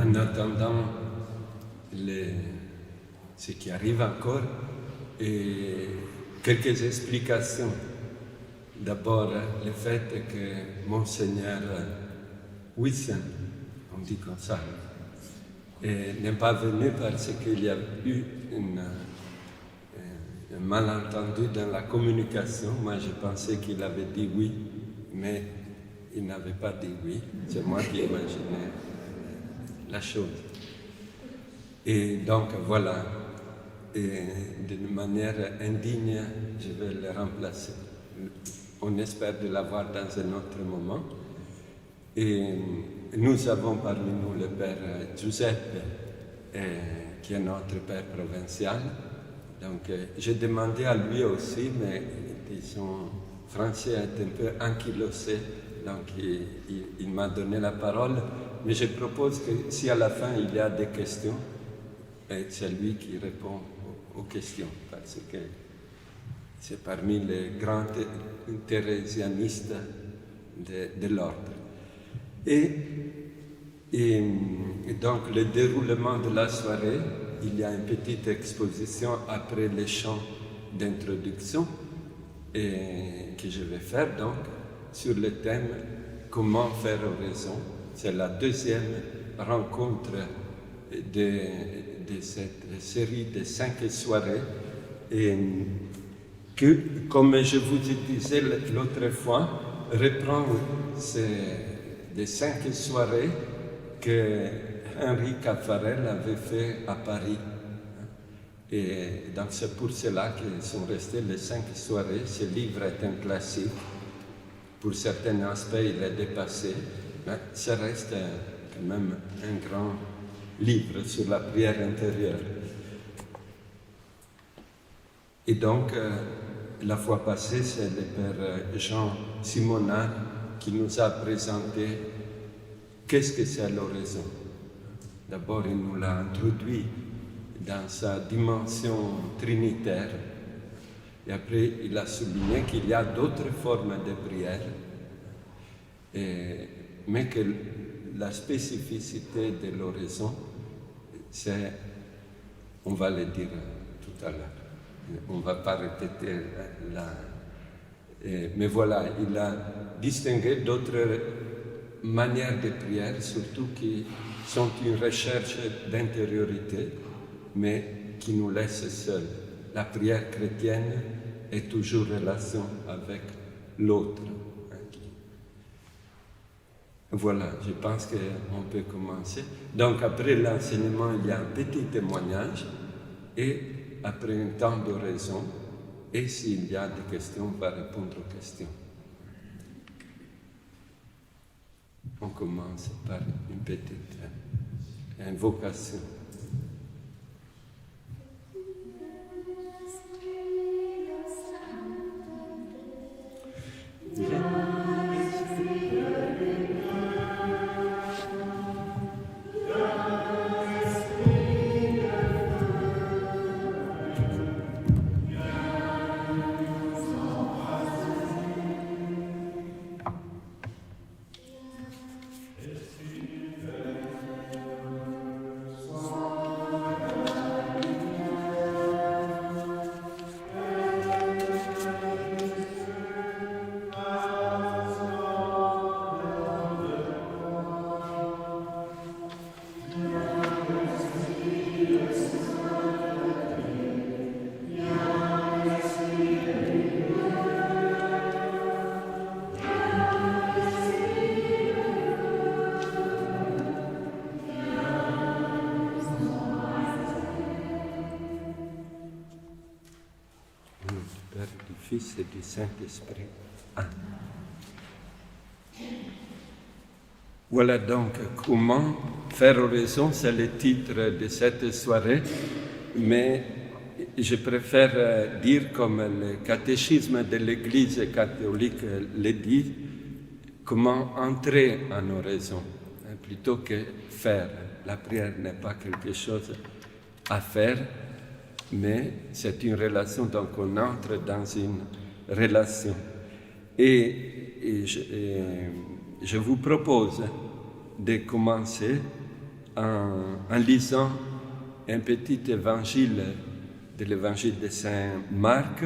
en attendant ce qui arrive encore, et quelques explications. D'abord, le fait que Monseigneur Wissen, on dit comme ça, n'est pas venu parce qu'il y a eu un malentendu dans la communication. Moi, je pensais qu'il avait dit oui, mais il n'avait pas dit oui. C'est moi qui imaginais la chose. Et donc, voilà. Et d'une manière indigne, je vais le remplacer. On espère de l'avoir dans un autre moment. Et nous avons parmi nous le Père Giuseppe, qui est notre Père provincial. Donc, j'ai demandé à lui aussi, mais son français est un peu ankylosé, donc il m'a donné la parole. Mais je propose que si à la fin il y a des questions, c'est lui qui répond aux questions, parce que c'est parmi les grands thérésianistes de l'ordre. Et donc, le déroulement de la soirée, il y a une petite exposition après les chants d'introduction que je vais faire donc sur le thème « Comment faire oraison ». C'est la deuxième rencontre de cette série de 5 soirées et que, comme je vous disais l'autre fois, reprend des 5 soirées que Henri Caffarel avait fait à Paris. Et donc c'est pour cela qu'ils sont restés les 5 soirées. Ce livre est un classique. Pour certains aspects, il est dépassé, mais ça reste quand même un grand livre sur la prière intérieure. Et donc, la fois passée, c'est le Père Jean Simonard qui nous a présenté qu'est-ce que c'est l'oraison. D'abord, il nous l'a introduit dans sa dimension trinitaire, et après, il a souligné qu'il y a d'autres formes de prière, mais que la spécificité de l'oraison, c'est, on va le dire tout à l'heure, on ne va pas répéter mais voilà, il a distingué d'autres manières de prière, surtout qui sont une recherche d'intériorité, mais qui nous laissent seuls. La prière chrétienne est toujours relation avec l'autre. Voilà, je pense qu'on peut commencer. Donc après l'enseignement, il y a un petit témoignage, et après un temps d'oraison, et s'il y a des questions, on va répondre aux questions. On commence par une petite invocation. Fils et du Saint-Esprit. Amen. Voilà donc comment faire oraison, c'est le titre de cette soirée, mais je préfère dire comme le catéchisme de l'Église catholique le dit, comment entrer en oraison, plutôt que faire. La prière n'est pas quelque chose à faire, mais c'est une relation, donc on entre dans une relation. Et je vous propose de commencer en lisant un petit évangile de l'évangile de Saint Marc,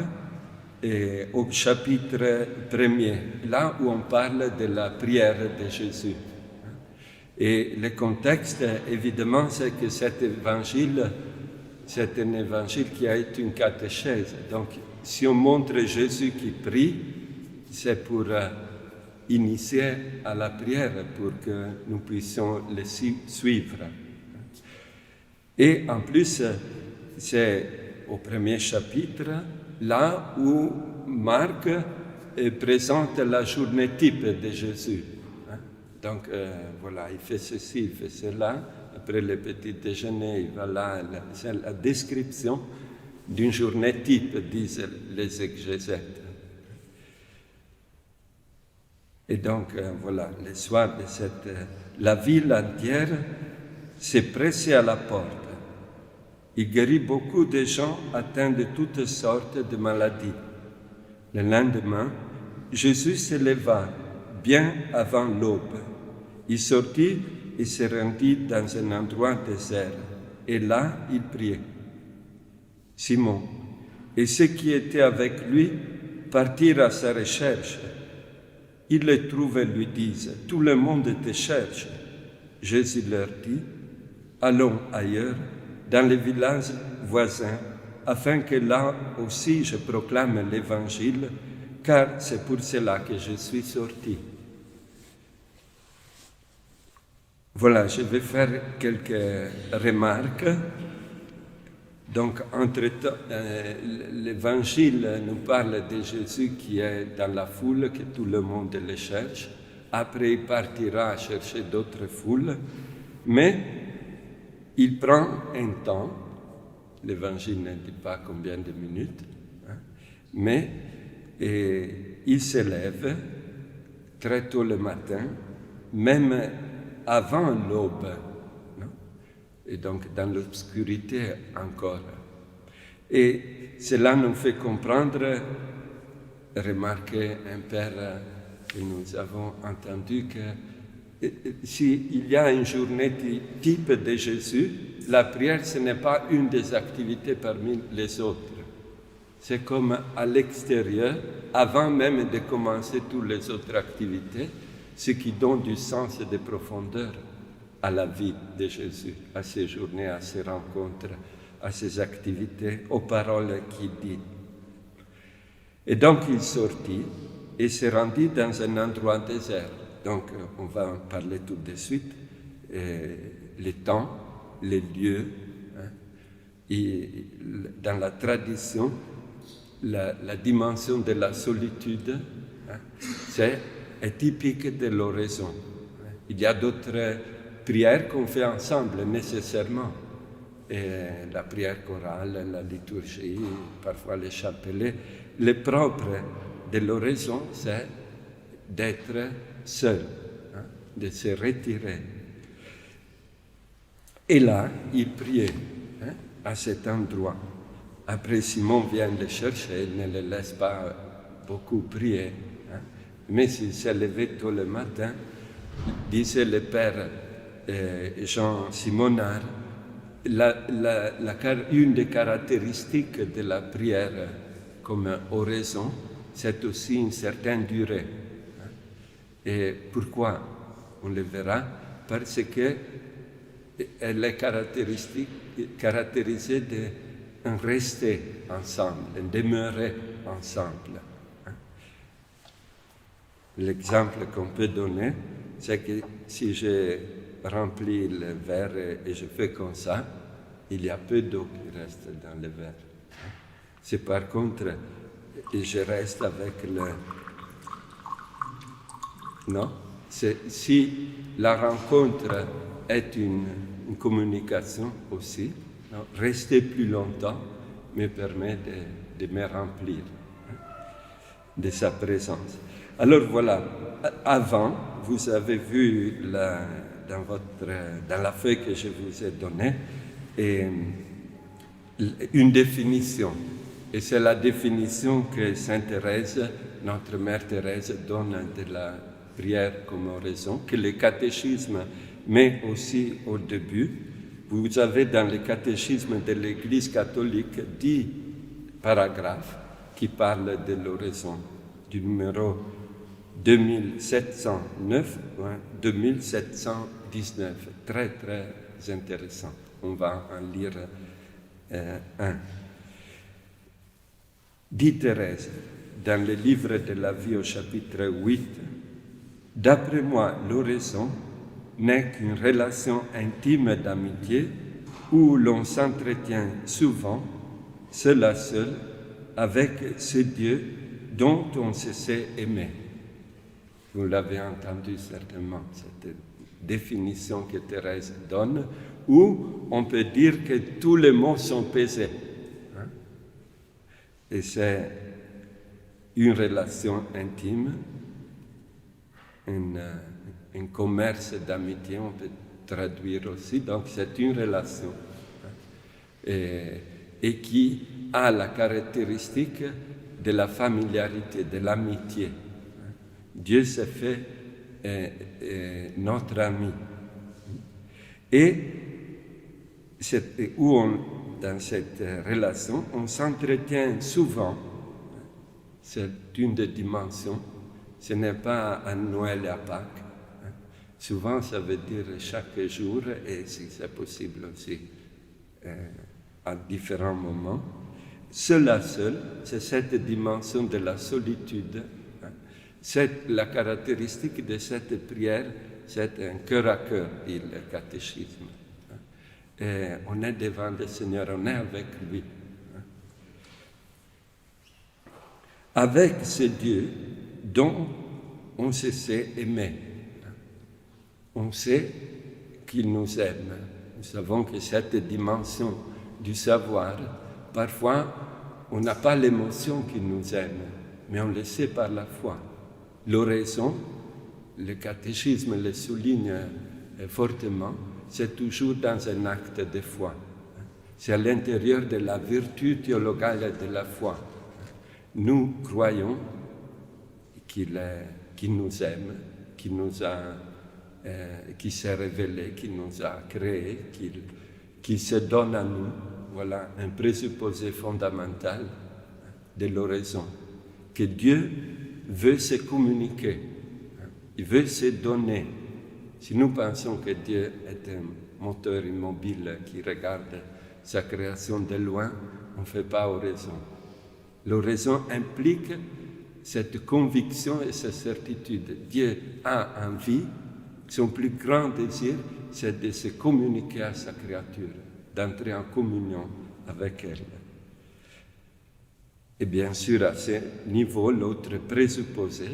et au chapitre 1er, là où on parle de la prière de Jésus. Et le contexte, évidemment, c'est que cet évangile, c'est un évangile qui a été une catéchèse. Donc, si on montre Jésus qui prie, c'est pour initier à la prière, pour que nous puissions le suivre. Et en plus, c'est au premier chapitre, là où Marc présente la journée type de Jésus. Donc voilà, il fait ceci, il fait cela. Après le petit déjeuner, il va là. C'est la description d'une journée type, disent les exégètes. Et donc voilà, le soir de la ville entière s'est pressée à la porte. Il guérit beaucoup de gens atteints de toutes sortes de maladies. Le lendemain, Jésus se leva bien avant l'aube. Il sortit et se rendit dans un endroit désert. Et là, il priait. Simon et ceux qui étaient avec lui partirent à sa recherche. Ils le trouvent et lui disent, « Tout le monde te cherche. » Jésus leur dit, « Allons ailleurs, dans les villages voisins, afin que là aussi je proclame l'Évangile, car c'est pour cela que je suis sorti. » Voilà, je vais faire quelques remarques. Donc, entre-temps, l'Évangile nous parle de Jésus qui est dans la foule, que tout le monde le cherche. Après, il partira chercher d'autres foules, mais il prend un temps. L'Évangile ne dit pas combien de minutes, mais il se lève très tôt le matin, même avant l'aube, et donc dans l'obscurité encore. Et cela nous fait comprendre, remarquer un père que nous avons entendu, que s'il y a une journée type de Jésus, la prière, ce n'est pas une des activités parmi les autres. C'est comme à l'extérieur, avant même de commencer toutes les autres activités, ce qui donne du sens et de profondeur à la vie de Jésus, à ses journées, à ses rencontres, à ses activités, aux paroles qu'il dit. Et donc il sortit et se rendit dans un endroit désert. Donc on va en parler tout de suite. Les temps, les lieux. Et dans la tradition, la dimension de la solitude, est typique de l'oraison. Il y a d'autres prières qu'on fait ensemble, nécessairement. Et la prière chorale, la liturgie, parfois les chapelets. Le propre de l'oraison, c'est d'être seul, de se retirer. Et là, il priait à cet endroit. Après, Simon vient le chercher, il ne le laisse pas beaucoup prier. Mais s'il s'est levé tôt le matin, disait le père Jean Simonard, une des caractéristiques de la prière comme oraison, c'est aussi une certaine durée. Et pourquoi? On le verra, parce qu'elle est caractérisée de rester ensemble, de demeurer ensemble. L'exemple qu'on peut donner, c'est que si je remplis le verre et je fais comme ça, il y a peu d'eau qui reste dans le verre. Si par contre, je reste avec Non, si la rencontre est une communication aussi, rester plus longtemps me permet de me remplir de sa présence. Alors voilà, avant, vous avez vu dans la feuille que je vous ai donnée, une définition. Et c'est la définition que Sainte Thérèse, notre Mère Thérèse, donne de la prière comme oraison, que le catéchisme mais aussi au début. Vous avez dans le catéchisme de l'Église catholique 10 paragraphes qui parlent de l'oraison, du numéro 2709 ou 2719. Très, très intéressant. On va en lire un. Dit Thérèse, dans le livre de la vie au chapitre 8, « D'après moi, l'oraison n'est qu'une relation intime d'amitié où l'on s'entretient souvent, seul à seul, avec ce Dieu dont on se sait aimer. » Vous l'avez entendu certainement, cette définition que Thérèse donne, où on peut dire que tous les mots sont pesés. Et c'est une relation intime, un commerce d'amitié, on peut traduire aussi. Donc c'est une relation et qui a la caractéristique de la familiarité, de l'amitié. Dieu s'est fait notre ami. Et dans cette relation, on s'entretient souvent. C'est une des dimensions. Ce n'est pas à Noël et à Pâques. Souvent, ça veut dire chaque jour, et si c'est possible aussi à différents moments. Seul à seul, c'est cette dimension de la solitude. C'est la caractéristique de cette prière, c'est un cœur à cœur, dit le catéchisme. Et on est devant le Seigneur, on est avec lui. Avec ce Dieu dont on se sait aimer. On sait qu'il nous aime. Nous savons que cette dimension du savoir, parfois, on n'a pas l'émotion qu'il nous aime, mais on le sait par la foi. L'oraison, le catéchisme le souligne fortement, c'est toujours dans un acte de foi. C'est à l'intérieur de la vertu théologale de la foi. Nous croyons qu'il nous aime, qu'il s'est révélé, qu'il nous a créés, qu'il se donne à nous. Voilà un présupposé fondamental de l'oraison. Que Dieu veut se communiquer, il veut se donner. Si nous pensons que Dieu est un moteur immobile qui regarde sa création de loin, on ne fait pas oraison. L'oraison implique cette conviction et cette certitude. Dieu a envie, son plus grand désir, c'est de se communiquer à sa créature, d'entrer en communion avec elle. Et bien sûr, à ce niveau, l'autre présupposé,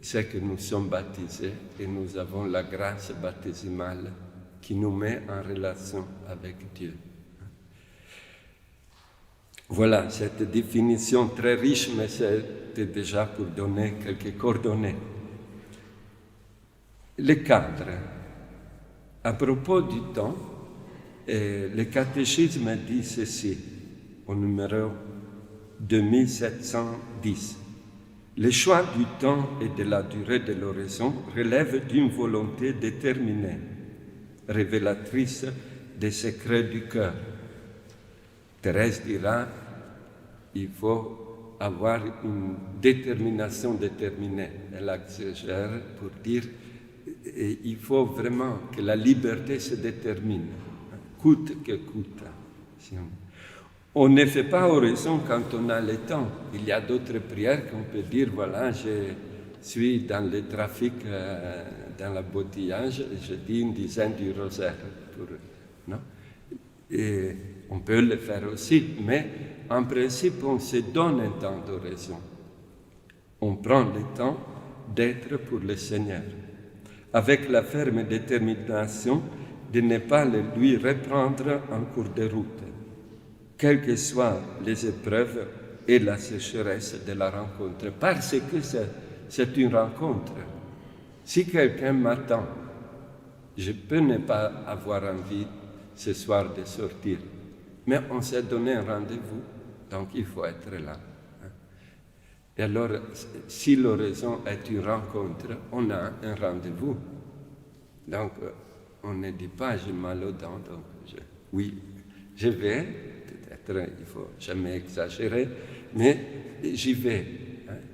c'est que nous sommes baptisés et nous avons la grâce baptisimale qui nous met en relation avec Dieu. Voilà, cette définition très riche, mais c'était déjà pour donner quelques coordonnées. Le cadre. À propos du temps, le catéchisme dit ceci, au numéro 2710. Le choix du temps et de la durée de l'oraison relève d'une volonté déterminée, révélatrice des secrets du cœur. Thérèse dira, il faut avoir une détermination déterminée. Elle exagère pour dire, il faut vraiment que la liberté se détermine, coûte que coûte. On ne fait pas oraison quand on a le temps. Il y a d'autres prières qu'on peut dire, voilà, je suis dans le trafic, dans l'embouteillage, et je dis une dizaine du rosaire. Non? Et on peut le faire aussi, mais en principe, on se donne un temps d'oraison. On prend le temps d'être pour le Seigneur, avec la ferme détermination de ne pas le lui reprendre en cours de route, quelles que soient les épreuves et la sécheresse de la rencontre, parce que c'est une rencontre. Si quelqu'un m'attend, je peux ne pas avoir envie ce soir de sortir, mais on s'est donné un rendez-vous, donc il faut être là. Et alors, si l'oraison est une rencontre, on a un rendez-vous. Donc, on ne dit pas j'ai mal aux dents, donc oui, je vais, peut-être il ne faut jamais exagérer, mais j'y vais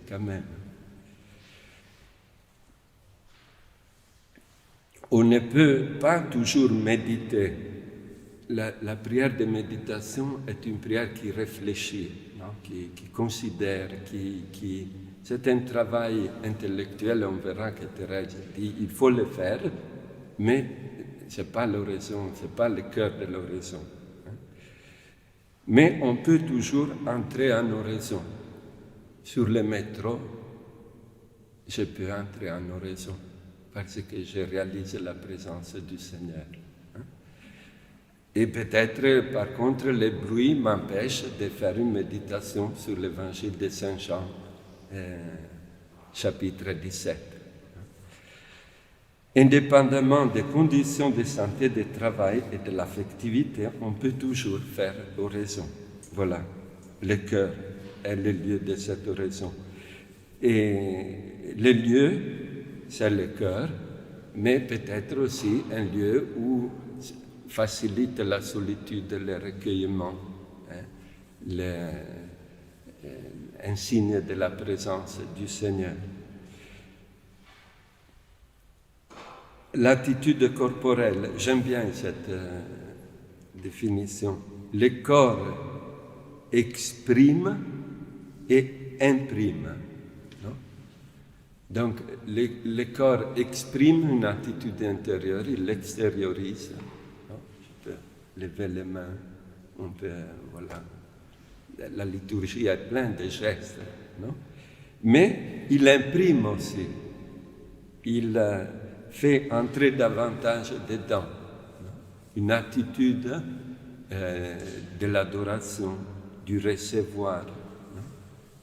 quand même. On ne peut pas toujours méditer. La prière de méditation est une prière qui réfléchit, non? qui considère, c'est un travail intellectuel. On verra que Thérèse dit il faut le faire, mais ce n'est pas l'oraison, ce n'est pas le cœur de l'oraison. Mais on peut toujours entrer en oraison. Sur le métro, je peux entrer en oraison parce que je réalise la présence du Seigneur. Et peut-être, par contre, le bruit m'empêche de faire une méditation sur l'évangile de Saint Jean, chapitre 17. Indépendamment des conditions de santé, de travail et de l'affectivité, on peut toujours faire oraison. Voilà, le cœur est le lieu de cette oraison. Et le lieu, c'est le cœur, mais peut-être aussi un lieu où facilite la solitude, le recueillement, un signe de la présence du Seigneur. L'attitude corporelle, j'aime bien cette définition. Le corps exprime et imprime. Non? Donc, le corps exprime une attitude intérieure, il l'extériorise. Je peux lever les mains, on peut, voilà. La liturgie est pleine de gestes, non? Mais il imprime aussi. Il fait entrer davantage dedans, une attitude de l'adoration, du recevoir.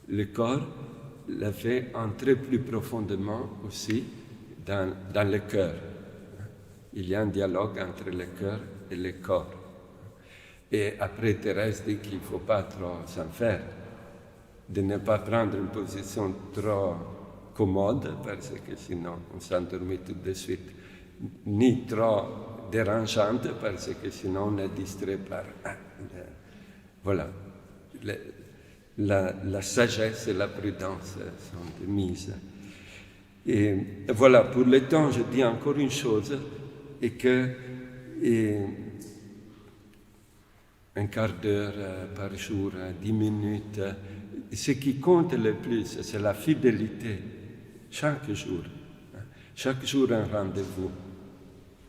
Le corps le fait entrer plus profondément aussi dans le cœur. Il y a un dialogue entre le cœur et le corps. Et après, Thérèse dit qu'il ne faut pas trop s'en faire, de ne pas prendre une position trop commode, parce que sinon on s'endormit tout de suite, ni trop dérangeante, parce que sinon on est distrait par... Voilà. La sagesse et la prudence sont de mise. Et voilà, pour le temps, je dis encore une chose, et que un quart d'heure par jour, 10 minutes, ce qui compte le plus, c'est la fidélité. Chaque jour un rendez-vous.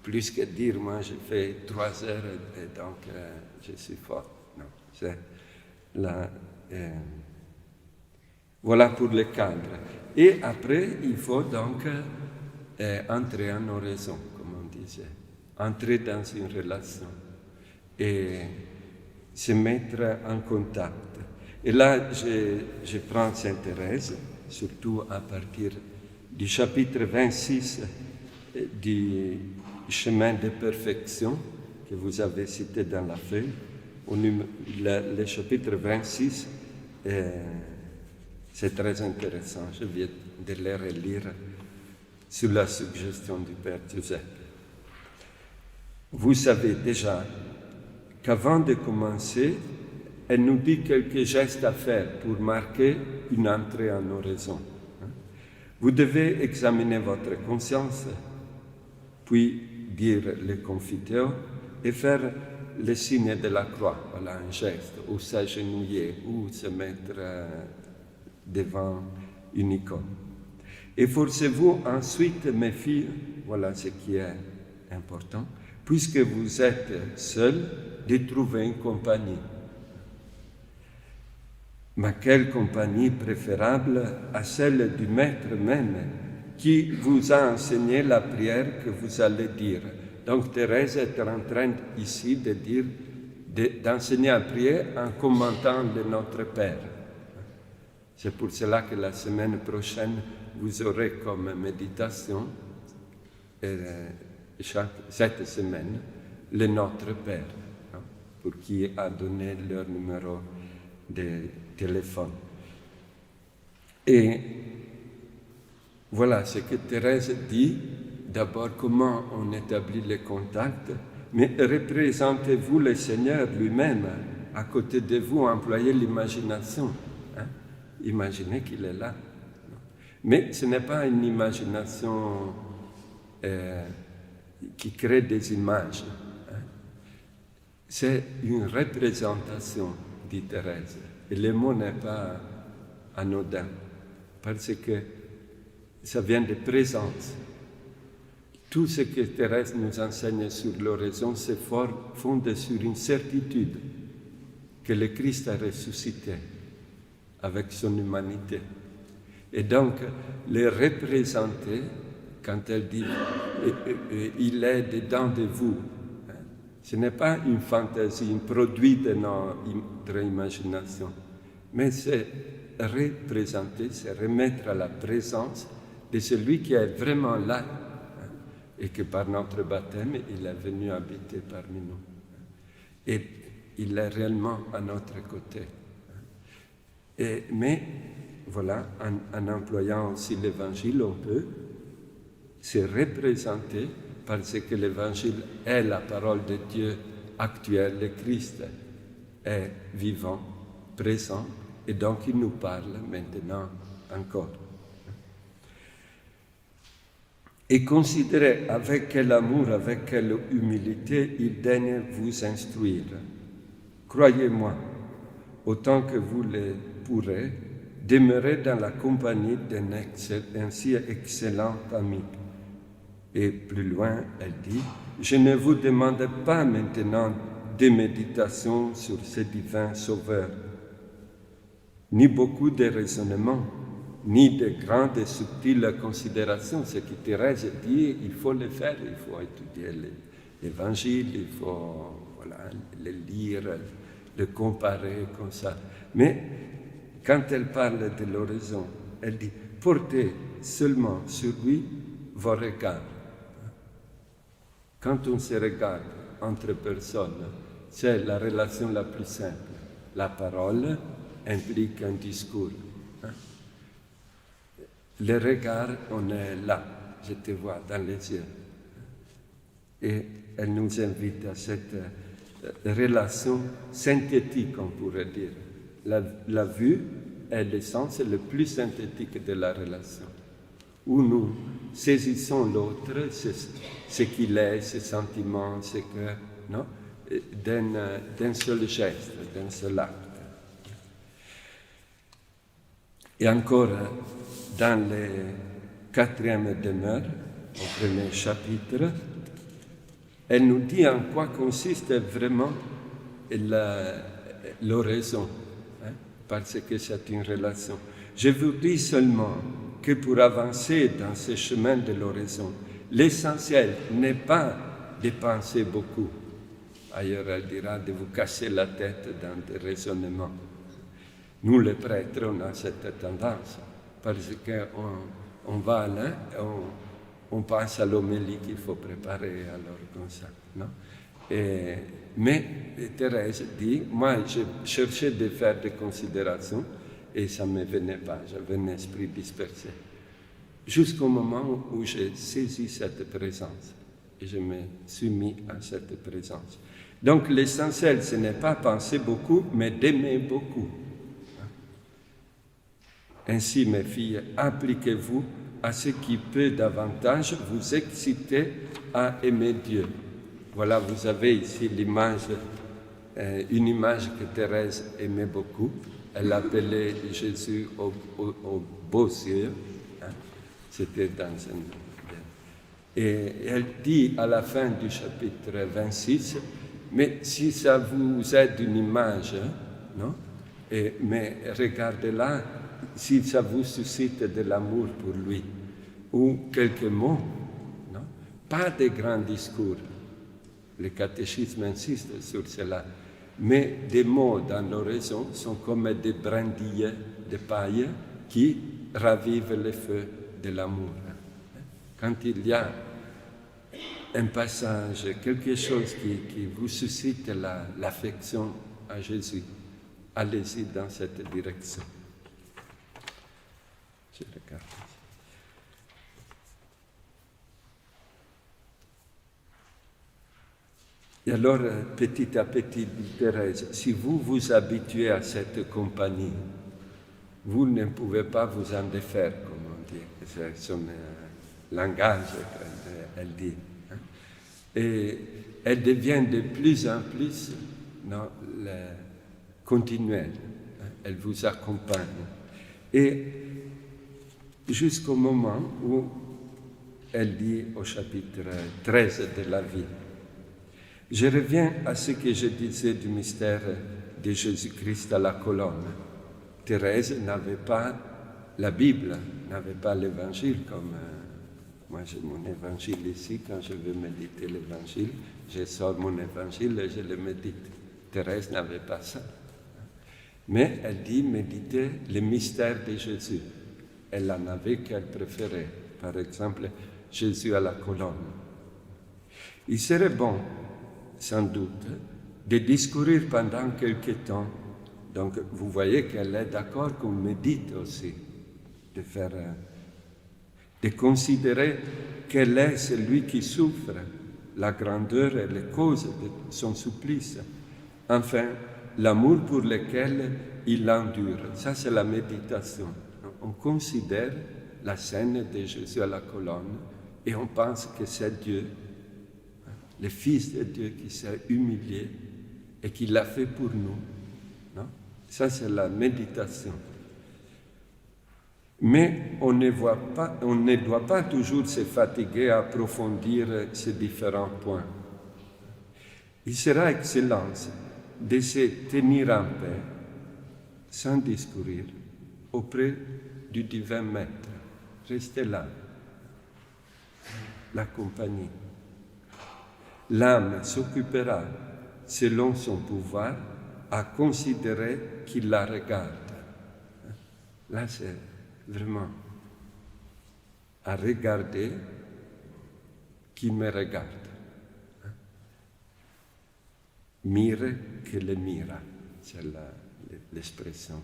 Plus que dire, moi je fais 3 heures et donc je suis fort. Non, c'est voilà pour le cadre. Et après, il faut donc entrer en oraison, comme on disait. Entrer dans une relation et se mettre en contact. Et là, je prends Sainte Thérèse, surtout à partir du chapitre 26 du chemin de perfection que vous avez cité dans la feuille. Le chapitre 26, c'est très intéressant. Je viens de le relire sur la suggestion du Père Giuseppe. Vous savez déjà qu'avant de commencer, elle nous dit quelques gestes à faire pour marquer une entrée en oraison. Vous devez examiner votre conscience, puis dire le Confiteor et faire le signe de la croix, voilà un geste, ou s'agenouiller, ou se mettre devant une icône. Efforcez-vous ensuite, mes filles, voilà ce qui est important, puisque vous êtes seuls, de trouver une compagnie. Mais quelle compagnie préférable à celle du Maître même, qui vous a enseigné la prière que vous allez dire. Donc Thérèse est en train ici de dire, d'enseigner à prier en commentant le Notre Père. C'est pour cela que la semaine prochaine, vous aurez comme méditation, cette semaine, le Notre Père, pour qui a donné leur numéro de téléphone. Et voilà ce que Thérèse dit, d'abord comment on établit les contacts, mais représentez-vous le Seigneur lui-même à côté de vous, employez l'imagination. Hein? Imaginez qu'il est là. Mais ce n'est pas une imagination qui crée des images. Hein? C'est une représentation, dit Thérèse. Et le mot n'est pas anodin, parce que ça vient de présence. Tout ce que Thérèse nous enseigne sur l'oraison se fonde sur une certitude que le Christ a ressuscité avec son humanité. Et donc, le représenter, quand elle dit « il est dedans de vous », ce n'est pas une fantaisie, un produit de notre imagination, mais c'est représenter, c'est remettre à la présence de celui qui est vraiment là et que par notre baptême, il est venu habiter parmi nous. Et il est réellement à notre côté. Mais voilà, en employant aussi l'Évangile, on peut se représenter parce que l'Évangile est la parole de Dieu actuelle. Le Christ est vivant, présent, et donc il nous parle maintenant encore. Et considérez avec quel amour, avec quelle humilité il daigne vous instruire. Croyez-moi, autant que vous le pourrez, demeurez dans la compagnie d'un si excellent ami. Et plus loin, elle dit, je ne vous demande pas maintenant des méditations sur ce divin Sauveur, ni beaucoup de raisonnements, ni de grandes et subtiles considérations. Ce que Thérèse dit, il faut le faire, il faut étudier l'Évangile, il faut le lire, le comparer comme ça. Mais quand elle parle de l'oraison, elle dit, portez seulement sur lui vos regards. Quand on se regarde entre personnes, c'est la relation la plus simple. La parole implique un discours. Le regard, on est là, je te vois dans les yeux. Et elle nous invite à cette relation synthétique, on pourrait dire. La vue est l'essence le plus synthétique de la relation, où nous saisissons l'autre, ce qu'il est, ses sentiments, ses cœurs, non? D'un seul geste, d'un seul acte. Et encore, dans le 4e demeure, au 1er chapitre, elle nous dit en quoi consiste vraiment l'oraison, parce que c'est une relation. Je vous dis seulement que pour avancer dans ce chemin de l'oraison, l'essentiel n'est pas de penser beaucoup. Ailleurs, elle dira de vous casser la tête dans des raisonnements. Nous, les prêtres, on a cette tendance, parce qu'on va là, on pense à l'homélie qu'il faut préparer, alors comme ça, non? Mais Thérèse dit, moi, je cherchais de faire des considérations et ça ne me venait pas, j'avais un esprit dispersé. Jusqu'au moment où j'ai saisi cette présence et je me suis mis à cette présence. Donc l'essentiel, ce n'est pas penser beaucoup, mais d'aimer beaucoup. Ainsi, mes filles, appliquez-vous à ce qui peut davantage vous exciter à aimer Dieu. Voilà, vous avez ici l'image, une image que Thérèse aimait beaucoup. Elle appelait Jésus aux beaux yeux. C'était dans un... Et elle dit à la fin du chapitre 26, mais si ça vous aide une image, non? Mais regardez-la, si ça vous suscite de l'amour pour lui, ou quelques mots, non? Pas de grands discours. Le catéchisme insiste sur cela. Mais des mots dans l'oraison sont comme des brindilles de paille qui ravivent le feu de l'amour. Quand il y a un passage, quelque chose qui vous suscite l'affection à Jésus, allez-y dans cette direction. Je regarde. Et alors, petit à petit, dit Thérèse, si vous vous habituez à cette compagnie, vous ne pouvez pas vous en défaire, comme on dit. C'est son langage, elle dit. Et elle devient de plus en plus continuelle. Elle vous accompagne. Et jusqu'au moment où elle dit au chapitre 13 de la vie, je reviens à ce que je disais du mystère de Jésus-Christ à la colonne. Thérèse n'avait pas la Bible, n'avait pas l'Évangile comme moi j'ai mon Évangile ici, quand je veux méditer l'Évangile, je sors mon Évangile et je le médite. Thérèse n'avait pas ça. Mais elle dit méditer le mystère de Jésus. Elle en avait qu'elle préférait. Par exemple, Jésus à la colonne. Il serait bon, sans doute, de discourir pendant quelque temps. Donc, vous voyez qu'elle est d'accord qu'on médite aussi, de considérer quel est celui qui souffre, la grandeur et les causes de son supplice. Enfin, l'amour pour lequel il endure. Ça, c'est la méditation. On considère la scène de Jésus à la colonne et on pense que c'est Dieu, le Fils de Dieu qui s'est humilié et qui l'a fait pour nous. Non? Ça, c'est la méditation. Mais on ne doit pas toujours se fatiguer à approfondir ces différents points. Il sera excellent de se tenir en paix, sans discourir, auprès du divin Maître. Restez là, la compagnie. L'âme s'occupera, selon son pouvoir, à considérer qu'il la regarde. Là, c'est vraiment à regarder qui me regarde. Mire que le mira, c'est l'expression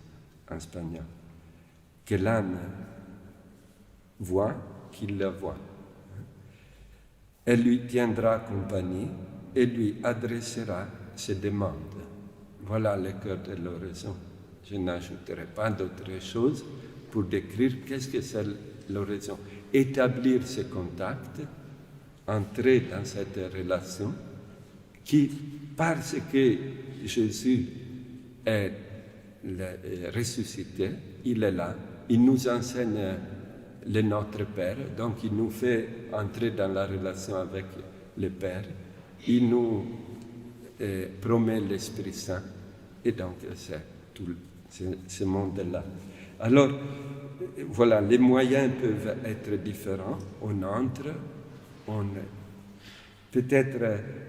en espagnol. Que l'âme voit qu'il la voit. Elle lui tiendra compagnie et lui adressera ses demandes. Voilà le cœur de l'oraison. Je n'ajouterai pas d'autres choses pour décrire qu'est-ce que c'est l'oraison. Établir ce contact, entrer dans cette relation qui, parce que Jésus est ressuscité, il est là, il nous enseigne le Notre Père, donc il nous fait entrer dans la relation avec le Père, il nous promet l'Esprit Saint, et donc c'est tout ce monde-là. Alors, voilà, les moyens peuvent être différents, on entre, peut-être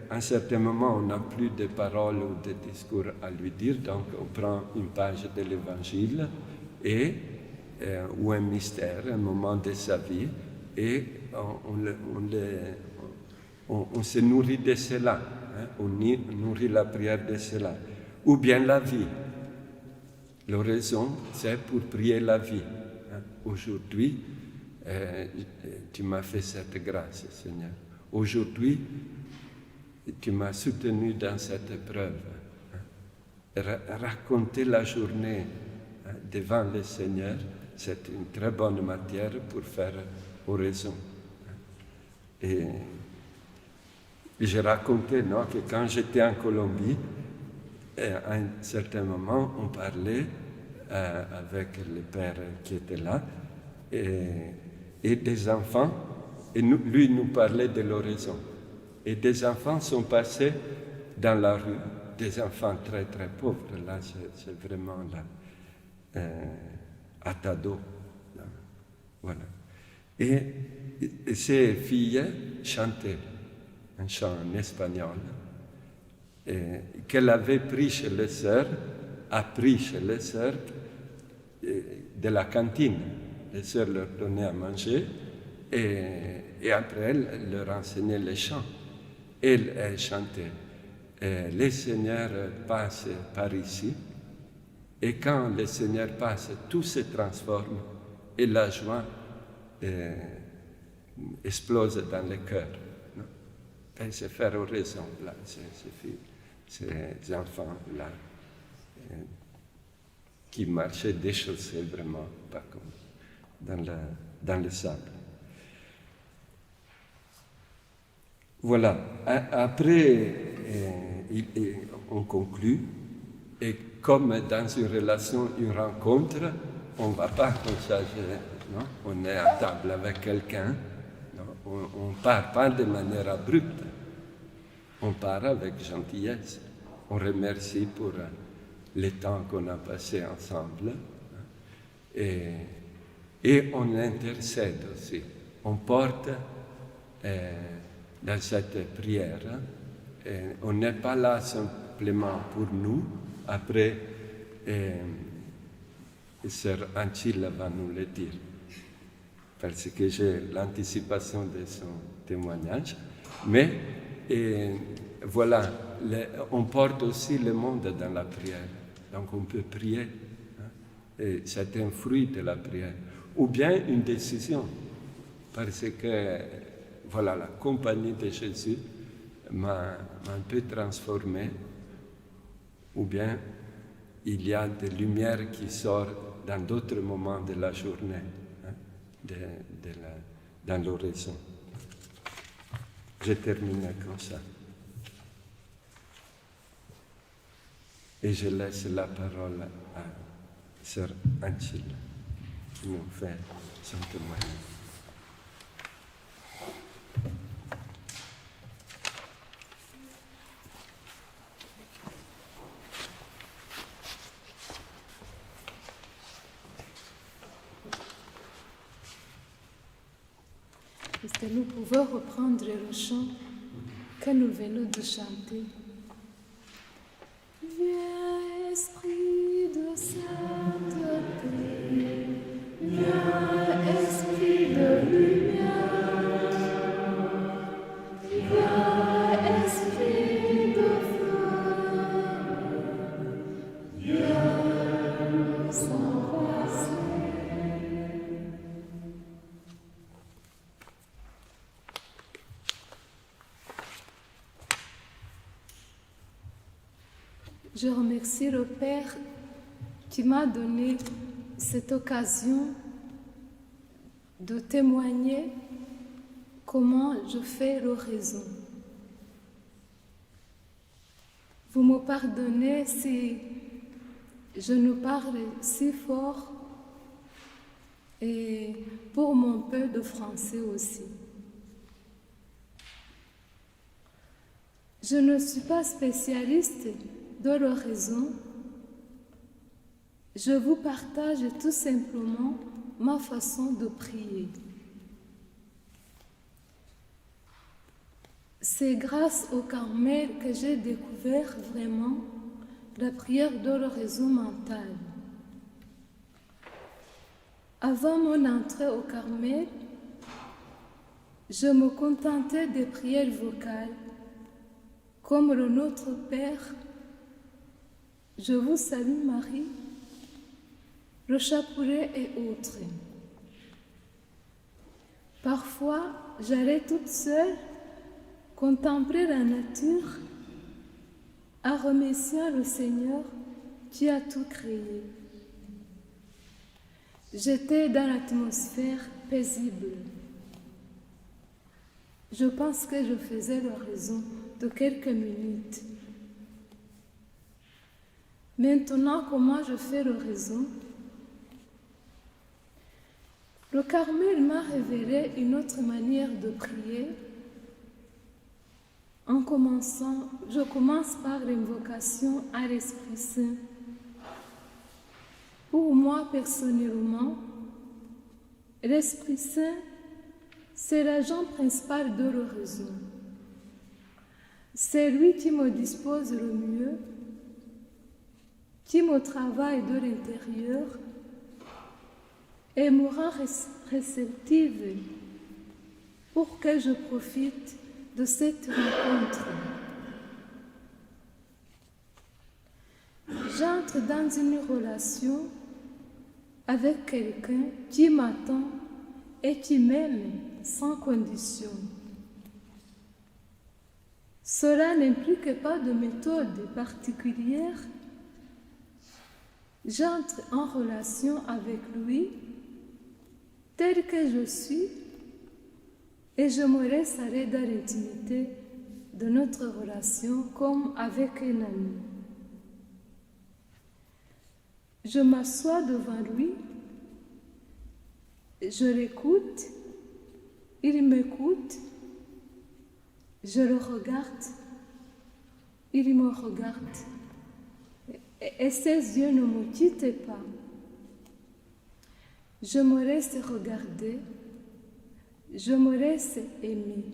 à un certain moment on n'a plus de paroles ou de discours à lui dire, donc on prend une page de l'Évangile ou un mystère, un moment de sa vie, et on se nourrit de cela, on nourrit la prière de cela. Ou bien la vie. L'oraison, c'est pour prier la vie. Aujourd'hui, tu m'as fait cette grâce, Seigneur. Aujourd'hui, tu m'as soutenu dans cette épreuve. Raconter la journée devant le Seigneur, c'est une très bonne matière pour faire oraison. Et j'ai raconté que quand j'étais en Colombie, à un certain moment, on parlait avec le père qui était là, et des enfants, et lui nous parlait de l'oraison. Et des enfants sont passés dans la rue, des enfants très très pauvres, là c'est vraiment là, atado, là. Voilà. Et ces filles chantaient un chant en espagnol, qu'elle avait pris chez les sœurs, appris chez les sœurs de la cantine. Les sœurs leur donnaient à manger et après elles leur enseignaient les chants. Elle chantait « Le Seigneur passe par ici » et quand le Seigneur passe, tout se transforme et la joie explose dans le cœur. Et c'est faire oraison, là, ces enfants-là, qui marchaient déchaussés vraiment, pas comme dans le sable. Voilà. Après, on conclut, et comme dans une relation, une rencontre, on ne va pas comme ça, non? On est à table avec quelqu'un, on ne part pas de manière abrupte, on part avec gentillesse, on remercie pour le temps qu'on a passé ensemble, et on intercède aussi, on porte dans cette prière, on n'est pas là simplement pour nous, après Sœur Ancilla va nous le dire, parce que j'ai l'anticipation de son témoignage, mais voilà, on porte aussi le monde dans la prière, donc on peut prier, et c'est un fruit de la prière, ou bien une décision, parce que voilà, la compagnie de Jésus m'a un peu transformé, ou bien il y a des lumières qui sortent dans d'autres moments de la journée, dans l'horizon. Je termine comme ça. Et je laisse la parole à Sœur Ancilla, qui nous fait son témoignage. Est-ce que nous pouvons reprendre le chant que nous venons de chanter? Viens, Esprit de sainteté, viens, Esprit de lumière, viens, Esprit de feu, viens nous embrasser. Je remercie le Père qui m'a donné cette occasion de témoigner comment je fais l'oraison. Vous me pardonnez si je ne parle si fort et pour mon peu de français aussi. Je ne suis pas spécialiste de l'oraison, je vous partage tout simplement ma façon de prier. C'est grâce au Carmel que j'ai découvert vraiment la prière de l'oraison mentale. Avant mon entrée au Carmel, je me contentais des prières vocales, comme le Notre Père, Je vous salue Marie, le chapelet et autres. Parfois, j'allais toute seule contempler la nature en remerciant le Seigneur qui a tout créé. J'étais dans l'atmosphère paisible. Je pense que je faisais l'oraison de quelques minutes. Maintenant, comment je fais l'oraison? Le Carmel m'a révélé une autre manière de prier. Je commence par l'invocation à l'Esprit Saint. Pour moi, personnellement, l'Esprit Saint, c'est l'agent principal de l'oraison. C'est lui qui me dispose le mieux, qui me travaille de l'intérieur et me rend réceptive pour que je profite de cette rencontre. J'entre dans une relation avec quelqu'un qui m'attend et qui m'aime sans condition. Cela n'implique pas de méthode particulière. J'entre en relation avec lui tel que je suis et je me laisserai dans l'intimité de notre relation comme avec un ami. Je m'assois devant lui, je l'écoute, il m'écoute, je le regarde, il me regarde et ses yeux ne me quittent pas. Je me laisse regarder, je me laisse aimer.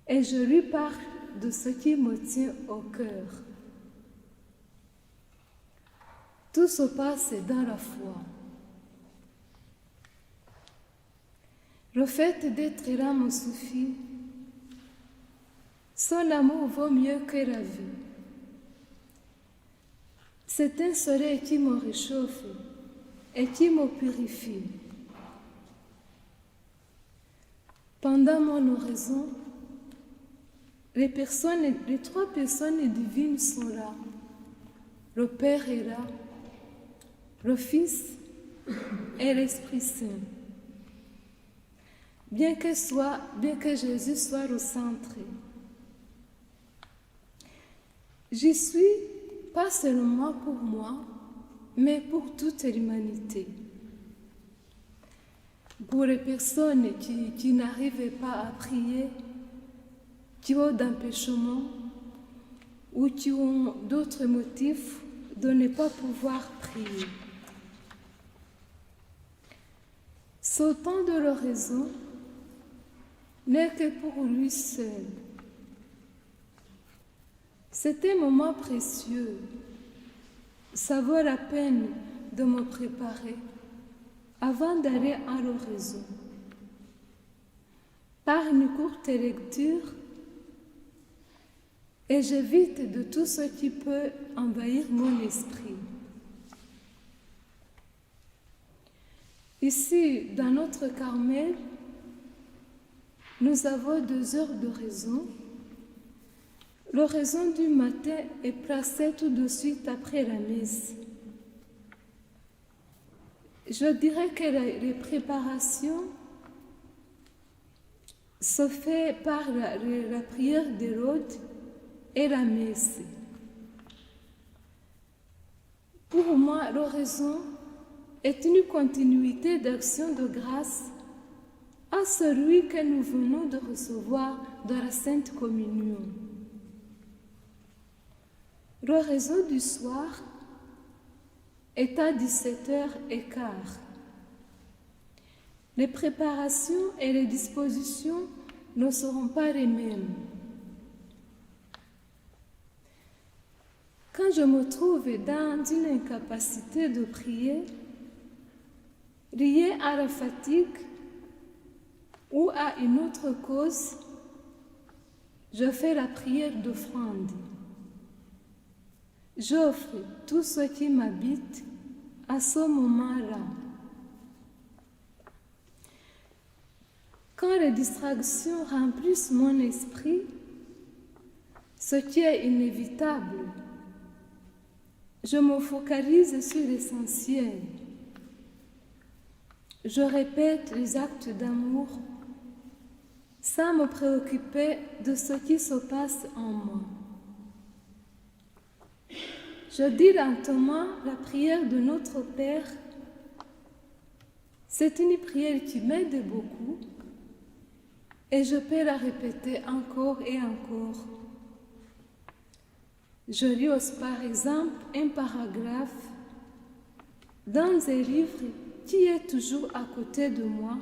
Et je lui parle de ce qui me tient au cœur. Tout se passe dans la foi. Le fait d'être là me suffit. Son amour vaut mieux que la vie. C'est un soleil qui me réchauffe et qui me purifie. Pendant mon oraison, les trois personnes divines sont là. Le Père est là, le Fils et l'Esprit Saint. Bien que Jésus soit le centre. J'y suis pas seulement pour moi, mais pour toute l'humanité. Pour les personnes qui n'arrivent pas à prier, qui ont d'empêchement ou qui ont d'autres motifs de ne pas pouvoir prier. Ce temps de l'oraison n'est que pour lui seul. C'est un moment précieux. Ça vaut la peine de me préparer avant d'aller à l'oraison. Par une courte lecture, et j'évite de tout ce qui peut envahir mon esprit. Ici, dans notre Carmel, nous avons 2 heures d'oraison. L'oraison du matin est placée tout de suite après la messe. Je dirais que les préparations se font par la prière de l'aude et la messe. Pour moi, l'oraison est une continuité d'action de grâce à celui que nous venons de recevoir dans la Sainte Communion. L'oraison du soir est à 17h15. Les préparations et les dispositions ne seront pas les mêmes. Quand je me trouve dans une incapacité de prier, liée à la fatigue ou à une autre cause, je fais la prière d'offrande. J'offre tout ce qui m'habite à ce moment-là. Quand les distractions remplissent mon esprit, ce qui est inévitable, je me focalise sur l'essentiel. Je répète les actes d'amour sans me préoccuper de ce qui se passe en moi. Je dis lentement la prière de notre Père. C'est une prière qui m'aide beaucoup et je peux la répéter encore et encore. Je lis par exemple un paragraphe dans un livre qui est toujours à côté de moi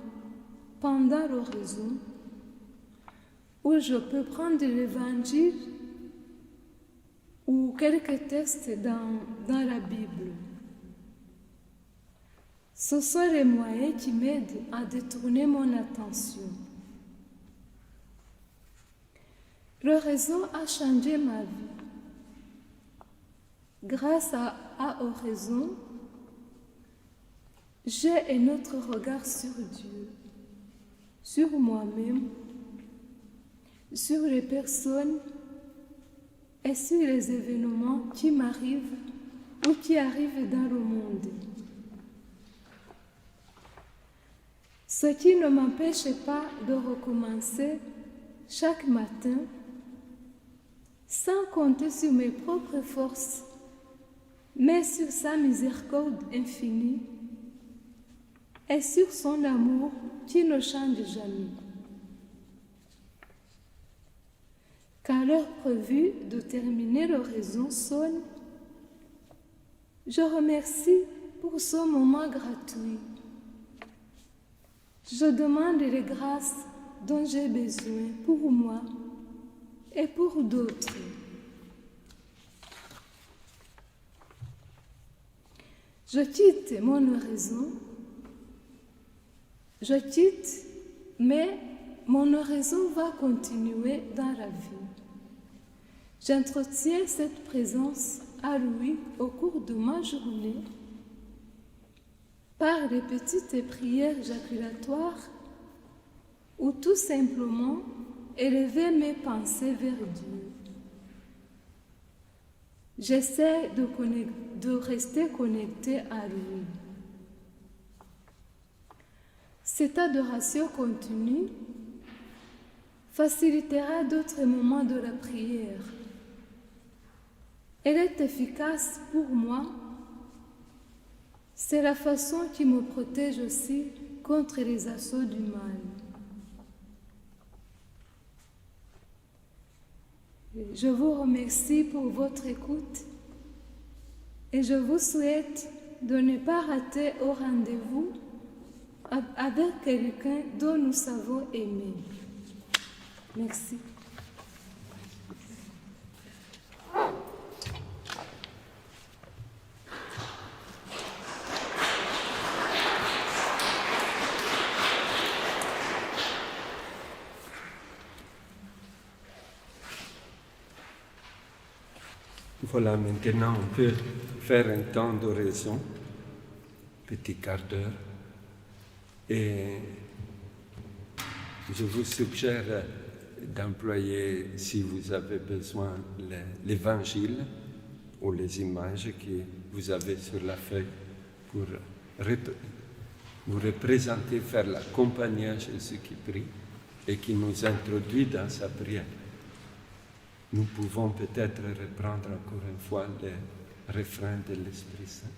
pendant l'oraison, où je peux prendre l'Évangile ou quelques textes dans la Bible. Ce sont les moyens qui m'aident à détourner mon attention. L'oraison a changé ma vie. Grâce à l'oraison, j'ai un autre regard sur Dieu, sur moi-même sur les personnes et sur les événements qui m'arrivent ou qui arrivent dans le monde. Ce qui ne m'empêche pas de recommencer chaque matin sans compter sur mes propres forces, mais sur sa miséricorde infinie et sur son amour qui ne change jamais. Qu'à l'heure prévue de terminer l'oraison sonne, je remercie pour ce moment gratuit. Je demande les grâces dont j'ai besoin pour moi et pour d'autres. Je quitte mon oraison. Je quitte, mais mon oraison va continuer dans la vie. J'entretiens cette présence à lui au cours de ma journée par les petites prières jaculatoires ou tout simplement élever mes pensées vers Dieu. J'essaie de rester connecté à lui. Cette adoration continue facilitera d'autres moments de la prière. Elle est efficace pour moi. C'est la façon qui me protège aussi contre les assauts du mal. Je vous remercie pour votre écoute et je vous souhaite de ne pas rater au rendez-vous avec quelqu'un dont nous savons aimer. Merci. Voilà, maintenant on peut faire un temps d'oraison, petit quart d'heure, et je vous suggère d'employer, si vous avez besoin, l'évangile ou les images que vous avez sur la feuille pour vous représenter, faire l'accompagner à Jésus qui prie et qui nous introduit dans sa prière. Nous pouvons peut-être reprendre encore une fois le refrain de l'Esprit Saint.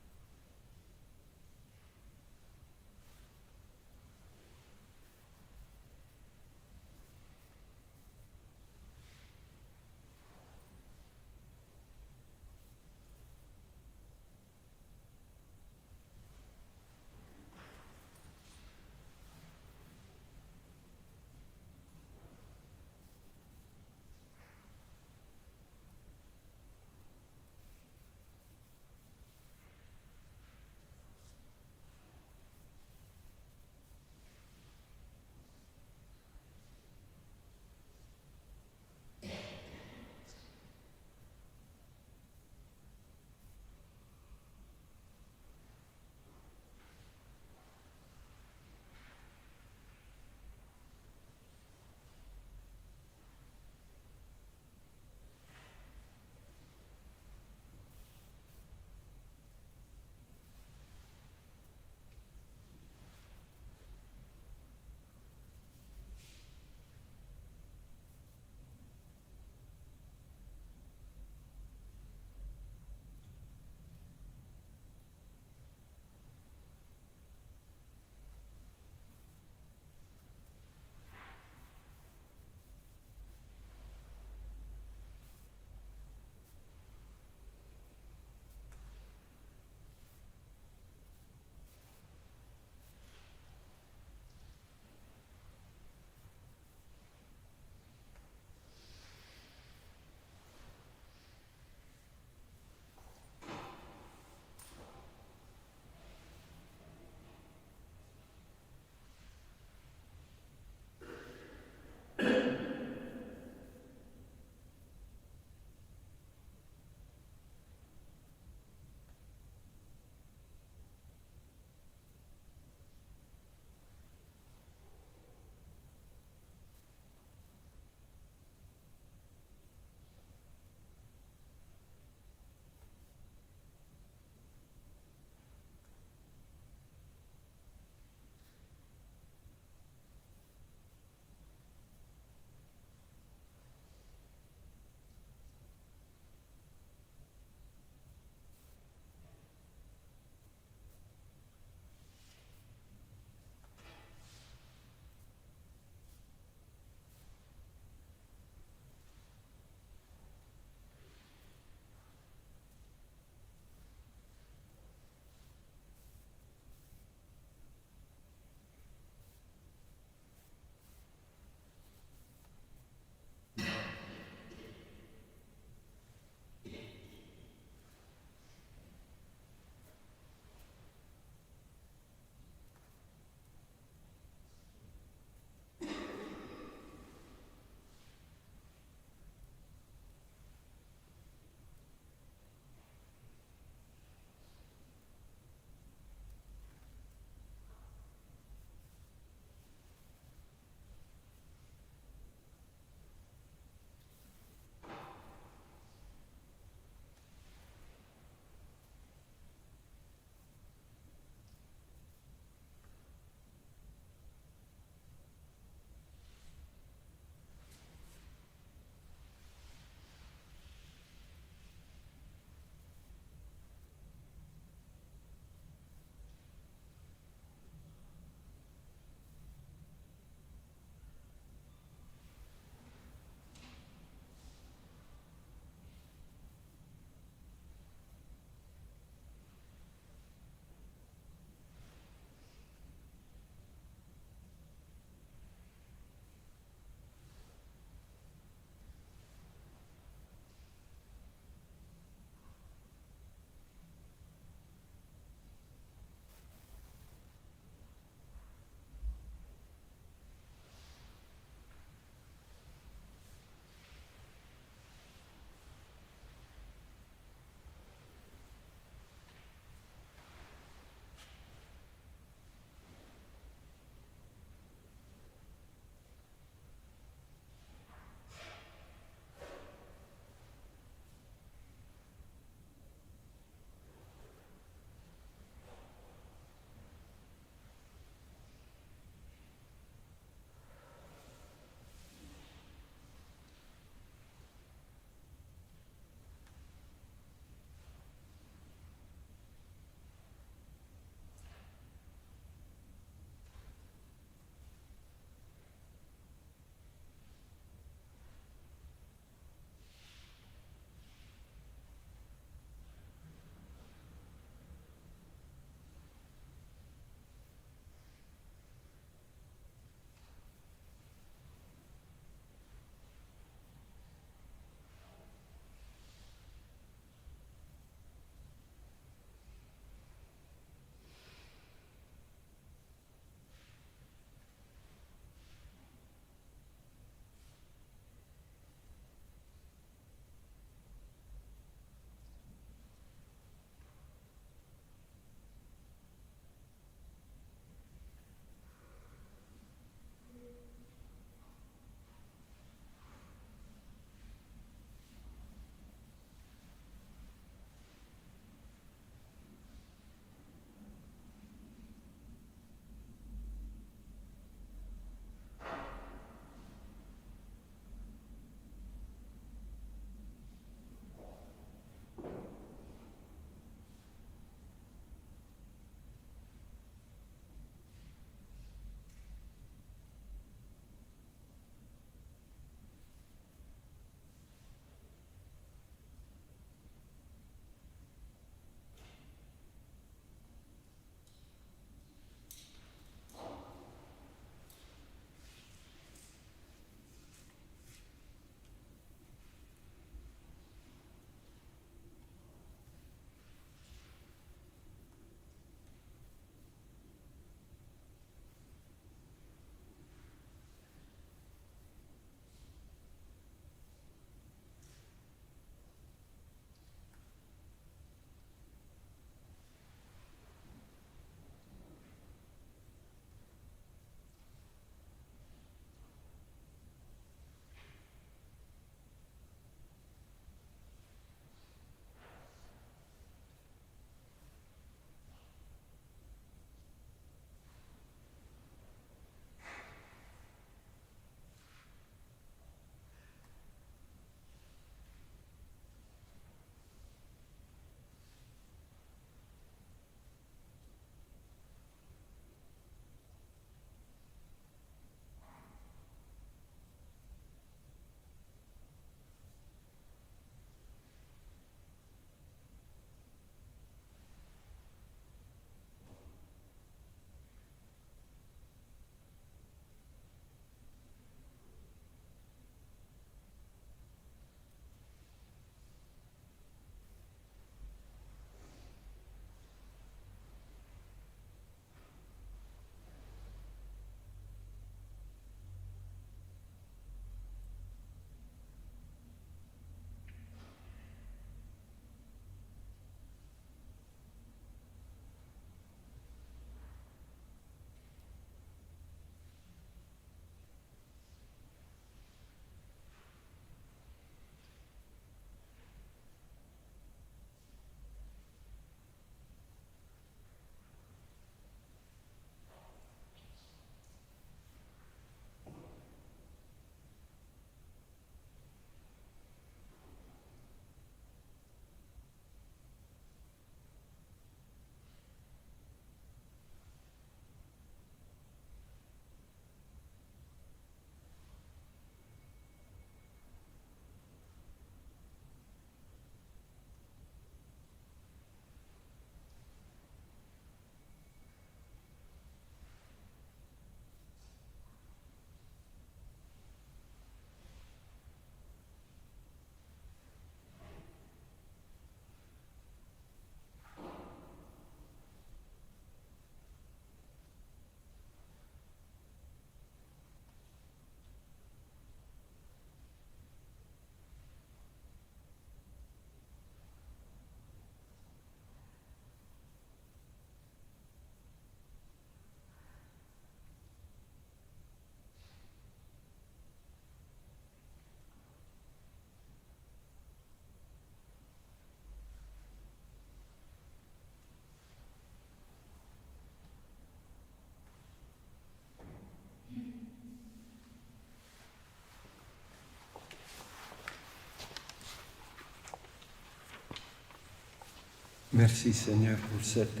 Merci Seigneur pour cette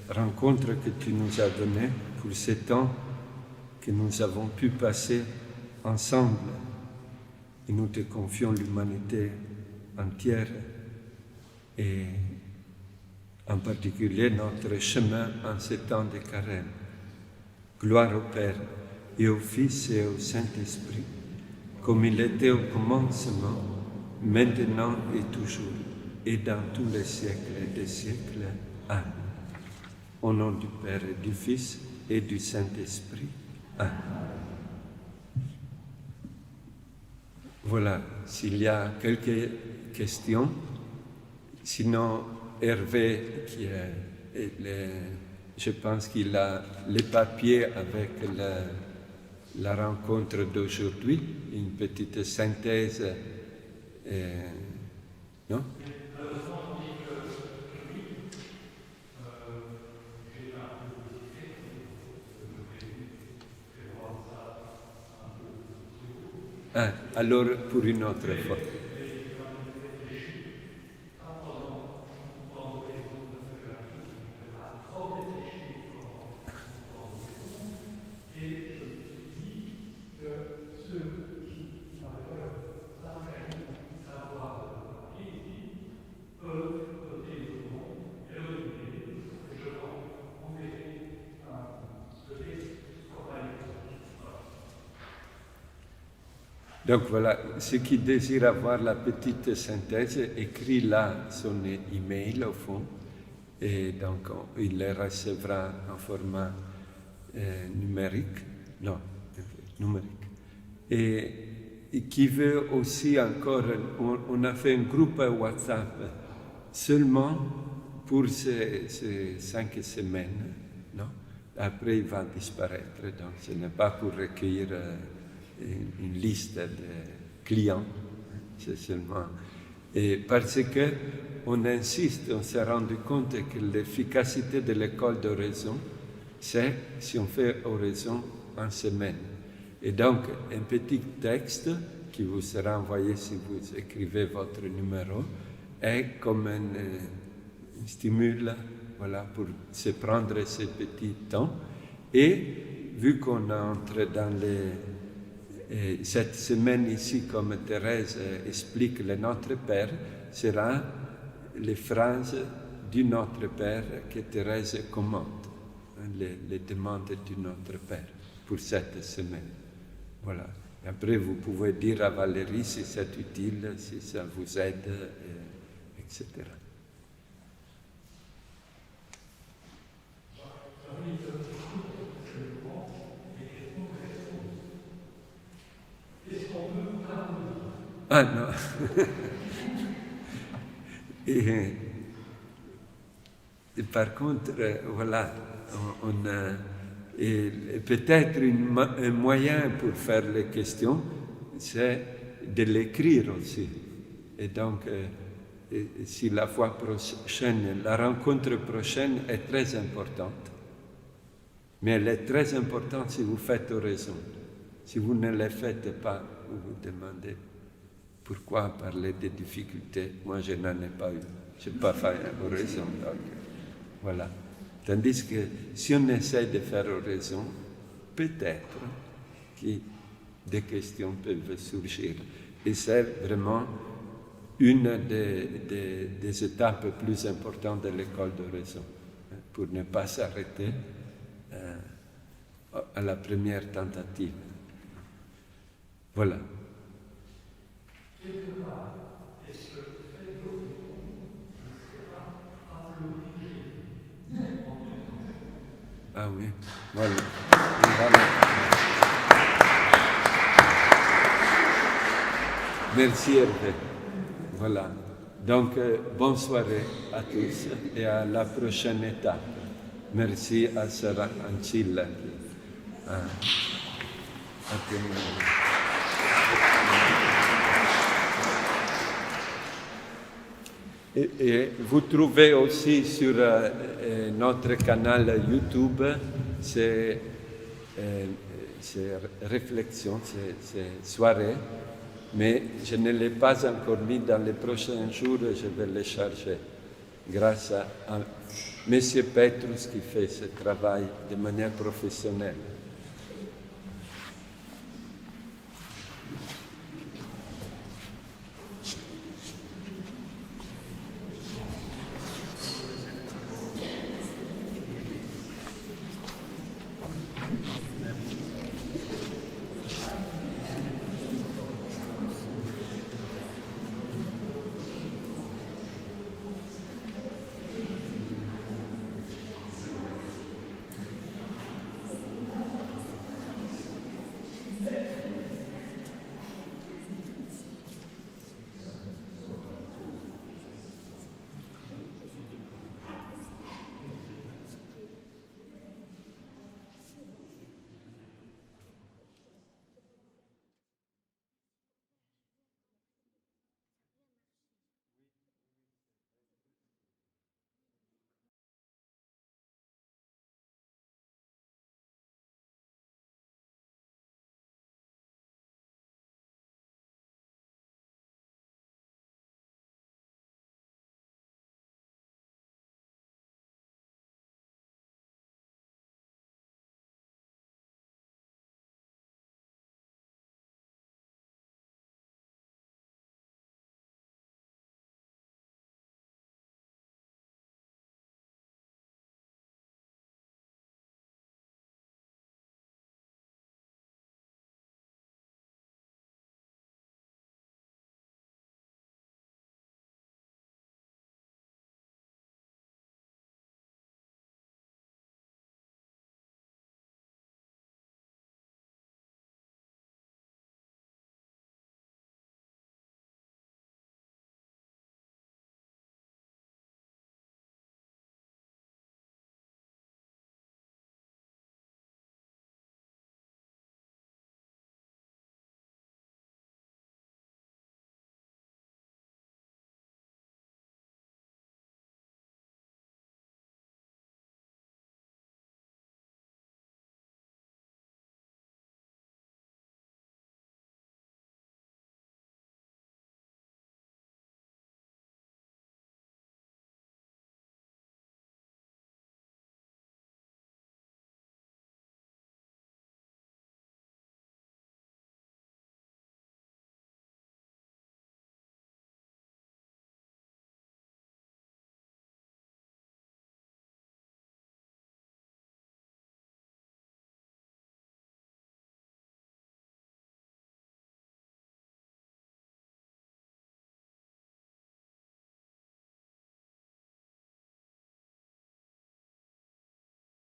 rencontre que tu nous as donnée, pour ce temps que nous avons pu passer ensemble. Et nous te confions l'humanité entière et en particulier notre chemin en ce temps de carême. Gloire au Père et au Fils et au Saint-Esprit, comme il était au commencement, maintenant et toujours, et dans tous les siècles des siècles. Amen. Au nom du Père et du Fils et du Saint-Esprit. Amen. Voilà, s'il y a quelques questions, sinon Hervé, je pense qu'il a les papiers avec la rencontre d'aujourd'hui, une petite synthèse, non? Ah, alors pour une autre fois. Donc voilà, ceux qui désirent avoir la petite synthèse, écrit là son email au fond, et donc il les recevra en format numérique. Et qui veut aussi encore, on a fait un groupe WhatsApp seulement pour ces 5 semaines, non? Après il va disparaître, donc ce n'est pas pour recueillir une liste de clients, c'est seulement. Et parce que on insiste, on s'est rendu compte que l'efficacité de l'école d'oraison, c'est si on fait oraison en semaine. Et donc, un petit texte qui vous sera envoyé si vous écrivez votre numéro est comme un stimule, voilà, pour se prendre ces petits temps. Et vu qu'on entre dans cette semaine ici, comme Thérèse explique, le Notre Père sera les phrases du Notre Père que Thérèse commente, les demandes du Notre Père pour cette semaine. Voilà. Et après, vous pouvez dire à Valérie si c'est utile, si ça vous aide, etc. Ah non. et par contre, voilà, et peut-être un moyen pour faire les questions, c'est de l'écrire aussi. Et donc, si la fois prochaine, la rencontre prochaine est très importante, mais elle est très importante si vous faites oraison. Si vous ne le faites pas, vous vous demandez pourquoi parler des difficultés. Moi, je n'en ai pas eu. Je n'ai pas fait oraison. Donc, voilà. Tandis que si on essaie de faire oraison, peut-être que des questions peuvent surgir. Et c'est vraiment une des étapes plus importantes de l'école d'oraison, pour ne pas s'arrêter à la première tentative. Voilà. Ah oui, voilà. Merci Hervé. Voilà. Donc, bonne soirée à tous et à la prochaine étape. Merci à Sarah Ancilla. Et vous trouvez aussi sur notre canal YouTube ces réflexions, ces soirées, mais je ne l'ai pas encore mis dans les prochains jours, je vais les charger. grâce à M. Petrus qui fait ce travail de manière professionnelle.